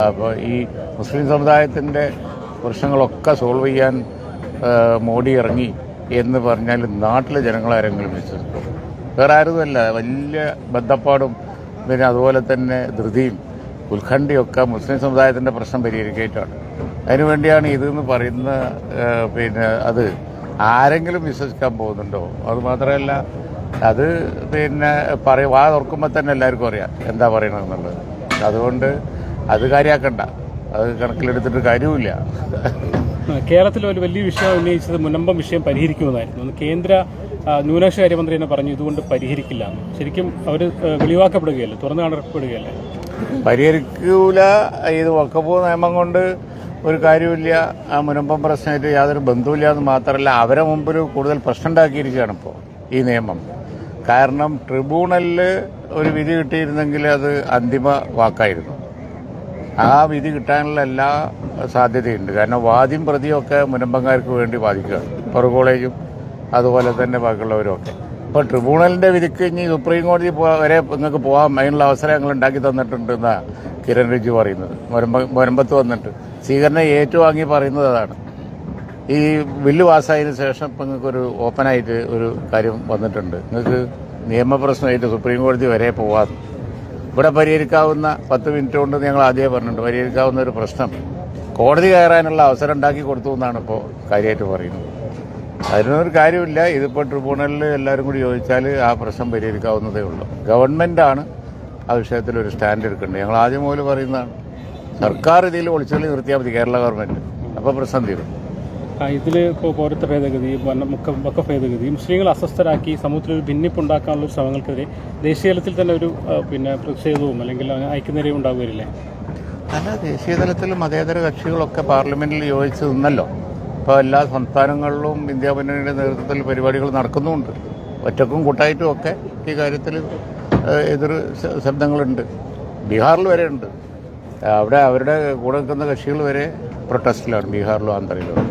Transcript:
അപ്പോൾ ഈ മുസ്ലിം സമുദായത്തിൻ്റെ പ്രശ്നങ്ങളൊക്കെ സോൾവ് ചെയ്യാൻ മോഡി ഇറങ്ങി എന്ന് പറഞ്ഞാൽ നാട്ടിലെ ജനങ്ങളാരെങ്കിലും വിശ്വസിക്കും. വേറെ ആരുമല്ല, വലിയ ബന്ധപ്പാടും പിന്നെ അതുപോലെ തന്നെ ധൃതിയും ഉത്കണ്ഠയൊക്കെ മുസ്ലിം സമുദായത്തിൻ്റെ പ്രശ്നം പരിഹരിക്കാനാണ്. അതിനുവേണ്ടിയാണ് ഇതെന്ന് പറയുന്ന പിന്നെ അത് ആരെങ്കിലും വിശ്വസിക്കാൻ പോകുന്നുണ്ടോ? അതുമാത്രമല്ല, അത് പിന്നെ വാ തുറക്കുമ്പോൾ തന്നെ എല്ലാവർക്കും അറിയാം എന്താ പറയണമെന്നുള്ളത്. അതുകൊണ്ട് അത് കാര്യമാക്കണ്ട, അത് കണക്കിലെടുത്തിട്ട് കാര്യമില്ല. കേരളത്തിൽ ഒരു വലിയ വിഷയം ഉന്നയിച്ചത് മുനമ്പം വിഷയം പരിഹരിക്കുമെന്നായിരുന്നു. കേന്ദ്ര ന്യൂനപക്ഷ കാര്യമന്ത്രി തന്നെ പറഞ്ഞു ഇതുകൊണ്ട് പരിഹരിക്കില്ല. ശരിക്കും അവർ വെളിവാക്കപ്പെടുകയല്ലേ, തുറന്നു കാണപ്പെടുകയല്ലേ? പരിഹരിക്കൂല. ഇത് വഖഫ് നിയമം കൊണ്ട് ഒരു കാര്യമില്ല. ആ മുനമ്പം പ്രശ്നമായിട്ട് യാതൊരു ബന്ധവുമില്ല എന്ന് മാത്രമല്ല, അവരെ മുമ്പിൽ കൂടുതൽ പ്രശ്നം ഉണ്ടാക്കിയിരിക്കുകയാണ് ഇപ്പോൾ ഈ നിയമം. കാരണം ട്രിബ്യൂണലിൽ ഒരു വിധി കിട്ടിയിരുന്നെങ്കിൽ അത് അന്തിമ വാക്കായിരുന്നു. ആ വിധി കിട്ടാനുള്ള എല്ലാ സാധ്യതയുണ്ട്. കാരണം വാദിയും പ്രതിയൊക്കെ മുനമ്പങ്കാർക്ക് വേണ്ടി വാദിക്കുകയാണ്, കോളേജും അതുപോലെ തന്നെ ബാക്കിയുള്ളവരുമൊക്കെ. ഇപ്പോൾ ട്രിബ്യൂണലിൻ്റെ വിധിക്ക് ഇനി സുപ്രീം കോടതി വരെ നിങ്ങൾക്ക് പോകാം, അതിനുള്ള അവസരം ഞങ്ങൾ ഉണ്ടാക്കി തന്നിട്ടുണ്ടെന്നാണ് കിരൺ റിജ്ജു പറയുന്നത്. മുനമ്പത്ത് വന്നിട്ട് സ്വീകരണം ഏറ്റുവാങ്ങി പറയുന്നത് അതാണ്. ഈ ബില്ല് പാസ്സായതിനു ശേഷം ഇപ്പം നിങ്ങൾക്കൊരു ഓപ്പണായിട്ട് ഒരു കാര്യം വന്നിട്ടുണ്ട്. നിങ്ങൾക്ക് നിയമപ്രശ്നമായിട്ട് സുപ്രീം കോടതി വരെ പോകാതെ ഇവിടെ പരിഹരിക്കാവുന്ന 10 മിനിറ്റ് കൊണ്ട് ഞങ്ങൾ ആദ്യമേ പറഞ്ഞിട്ടുണ്ട്, പരിഹരിക്കാവുന്ന ഒരു പ്രശ്നം കോടതി കയറാനുള്ള അവസരം ഉണ്ടാക്കി കൊടുത്തു എന്നാണ് ഇപ്പോൾ കാര്യമായിട്ട് പറയുന്നത്. അതിനൊരു കാര്യമില്ല. ഇതിപ്പോൾ ട്രിബ്യൂണലിൽ എല്ലാവരും കൂടി ചോദിച്ചാൽ ആ പ്രശ്നം പരിഹരിക്കാവുന്നതേ ഉള്ളൂ. ഗവൺമെൻറ്റാണ് ആ വിഷയത്തിൽ ഒരു സ്റ്റാൻഡ് എടുക്കേണ്ടത്. ഞങ്ങൾ ആദ്യം മുതൽ പറയുന്നതാണ്, സർക്കാർ ഇതിൽ ഒളിച്ചുകളി നിർത്തിയാൽ മതി, കേരള ഗവൺമെൻറ്, അപ്പോൾ പ്രശ്നം തീരും. ഇതിൽ ഇപ്പോൾ പൗരത്വ ഭേദഗതി, വഖഫ് ഭേദഗതി മുസ്ലിങ്ങൾ അസ്വസ്ഥരാക്കി സമൂഹത്തിൽ ഒരു ഭിന്നിപ്പുണ്ടാക്കാനുള്ള ശ്രമങ്ങൾക്കെതിരെ ദേശീയ തലത്തിൽ തന്നെ ഒരു പ്രതിഷേധവും അല്ലെങ്കിൽ ഐക്യനിരയും ഉണ്ടാകുകയില്ലേ? അല്ല, ദേശീയ തലത്തിൽ മതേതര കക്ഷികളൊക്കെ പാർലമെന്റിൽ യോജിച്ച് നിന്നല്ലോ. ഇപ്പോൾ എല്ലാ സംസ്ഥാനങ്ങളിലും ഇന്ത്യ മുന്നണിയുടെ നേതൃത്വത്തിൽ പരിപാടികൾ നടക്കുന്നുമുണ്ട്. ഒറ്റക്കും കൂട്ടായിട്ടും ഒക്കെ ഈ കാര്യത്തിൽ എതിർ ശബ്ദങ്ങളുണ്ട്. ബീഹാറിൽ വരെ ഉണ്ട്. അവിടെ അവരുടെ കൂടെ നിൽക്കുന്ന കക്ഷികൾ വരെ പ്രൊട്ടസ്റ്റിലാണ്, ബീഹാറിലും ആന്ധ്രയിലും.